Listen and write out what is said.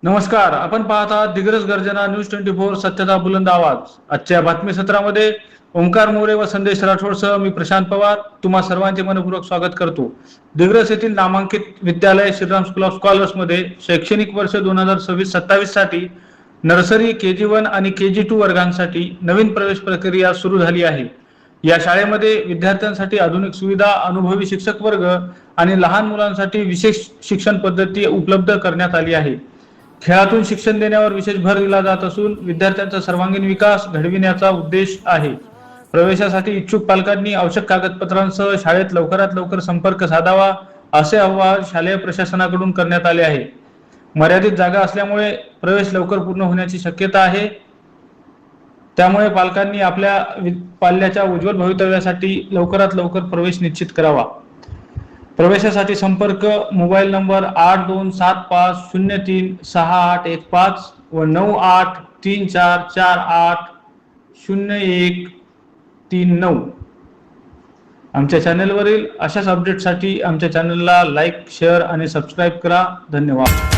नमस्कार. आपण पाहत आहात दिग्रस गर्जना न्यूज 24 सत्यता बुलंद आवाज. आजच्या बातमी सत्रामध्ये ओंकार मोरे व संदेश राठोडसह मी प्रशांत पवार तुम्हा सर्वांचे मनपूर्वक स्वागत करतो. दिग्रस येथील नामांकित विद्यालय श्रीराम स्कूल ऑफ स्कॉलर्स मध्ये शैक्षणिक वर्ष 2026-27 साठी नर्सरी KG1 आणि KG2 वर्गांसाठी नवीन प्रवेश प्रक्रिया सुरू झाली आहे. या शाळेमध्ये विद्यार्थ्यांसाठी आधुनिक सुविधा, अनुभवी शिक्षक वर्ग आणि लहान मुलांसाठी विशेष शिक्षण पद्धती उपलब्ध करण्यात आली आहे. खेळातून शिक्षण देण्यावर विशेष भर दिला जात असून विद्यार्थ्यांचा सर्वांगीण विकास घडविण्याचा उद्देश आहे. प्रवेशासाठी इच्छुक पालकांनी आवश्यक कागदपत्रांसह शाळेत लवकरात लवकर संपर्क साधावा असे आवाहन शालेय प्रशासनाकडून करण्यात आले आहे. मर्यादित जागा असल्यामुळे प्रवेश लवकर पूर्ण होण्याची शक्यता आहे. त्यामुळे पालकांनी आपल्या पाल्याच्या उज्ज्वल भवितव्यासाठी लवकरात लवकर प्रवेश निश्चित करावा. प्रवेशासाठी संपर्क मोबाईल नंबर 8275036815 व 9834480139. आमच्या चॅनलवरील अशाच अपडेटसाठी आमच्या चॅनलला लाईक, शेअर आणि सबस्क्राईब करा. धन्यवाद.